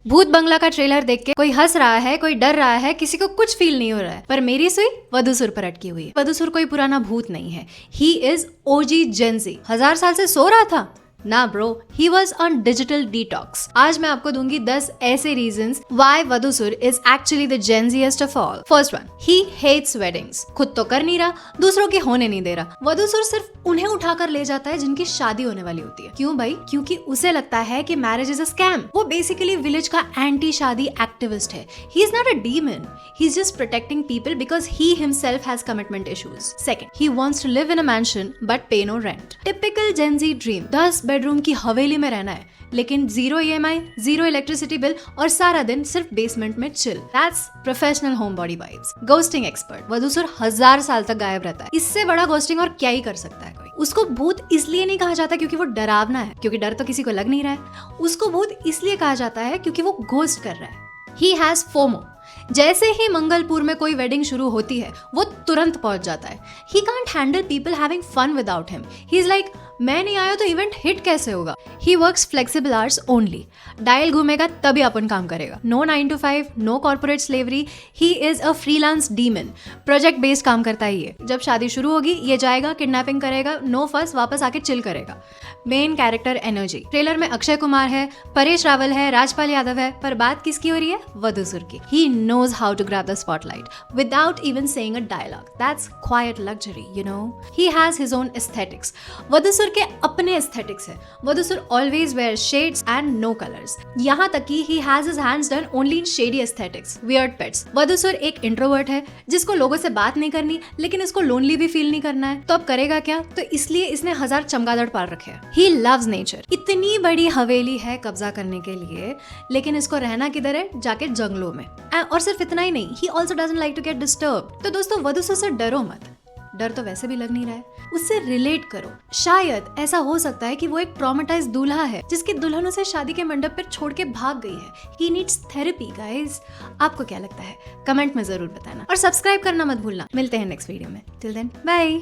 भूत बंगला का ट्रेलर देख के कोई हंस रहा है, कोई डर रहा है, किसी को कुछ फील नहीं हो रहा है, पर मेरी सुई वधूसुर पर अटकी हुई है। वधूसुर कोई पुराना भूत नहीं है, ही इज ओजी जेंजी। 1000 साल से सो रहा था ना bro, he was on digital detox. आज मैं आपको दूंगी 10 ऐसे reasons why Vadhusur is actually the Gen Ziest of all. First one, he hates weddings. खुद तो कर नहीं रहा, दूसरों के होने नहीं दे रहा। वधूसुर सिर्फ उन्हें उठाकर ले जाता है जिनकी शादी होने वाली होती है। क्यों भाई? क्योंकि उसे लगता है कि मैरिज इज अ स्कैम। वो बेसिकली विलेज का एंटी शादी एक्टिविस्ट है। He is not a demon, he is just protecting people because he himself has commitment issues. Second, he wants to live in a mansion but pay no rent. Typical Gen Z dream, 10 bedroom की हवेली में रहना है, लेकिन 0 EMI, 0 electricity bill और सारा दिन सिर्फ बेसमेंट में chill. That's professional homebody vibes. Ghosting expert, Vadhusur 1000 साल तक गायब रहता है। इससे बड़ा घोस्टिंग और क्या ही कर सकता है कोई। उसको भूत इसलिए नहीं कहा जाता क्योंकि वो डरावना है, क्योंकि डर तो किसी को लग नहीं रहा है। उसको भूत इसलिए कहा जाता है क्योंकि वो घोस्ट कर रहा है। He has FOMO. जैसे ही मंगलपुर में कोई वेडिंग शुरू होती है, वो तुरंत पहुंच जाता है। He can't handle people having fun without him. He is like, मैं नहीं आया तो इवेंट हिट कैसे होगा। He works flexible hours only. Dial घूमेगा तभी अपन काम करेगा। No 9 to 5, no corporate slavery. He is a freelance demon. Project based काम करता है ये। जब शादी शुरू होगी, ये जाएगा, किडनैपिंग करेगा, नो फस, वापस आके चिल करेगा। Main character energy. ट्रेलर में अक्षय कुमार है, परेश रावल है, राजपाल यादव है, पर बात किसकी हो रही है? वधूसुर की। ही knows how to grab the spotlight without even saying a dialogue. That's quiet luxury, you know. He has his own aesthetics. वधूसुर के अपने aesthetics है। वधूसुर always wears shades and no colors. यहाँ तक कि he has his hands done only in shady aesthetics. Weird pets. वधूसुर एक introvert है जिसको लोगों से बात नहीं करनी, लेकिन इसको lonely भी फील नहीं करना है। तो अब करेगा क्या? तो इसलिए इसने 1000 चमगादड़ पाल रखे हैं। He loves nature. इतनी बड़ी हवेली है कब्जा करने के लिए, लेकिन इसको रहना किधर है? जाके जंगलों में। और सिर्फ इतना ही नहीं, he also doesn't like to get disturbed. तो दोस्तों, वधूसुर से डरो मत। डर तो वैसे भी लग नहीं रहा है, उससे रिलेट करो। शायद ऐसा हो सकता है कि वो एक ट्रॉमेटाइज दूल्हा है जिसकी दुल्हन उसे शादी के मंडप पर छोड़ के भाग गई है। He needs therapy, guys. आपको क्या लगता है? कमेंट में जरूर बताना और सब्सक्राइब करना मत भूलना। मिलते हैं नेक्स्ट वीडियो में। Till then, bye.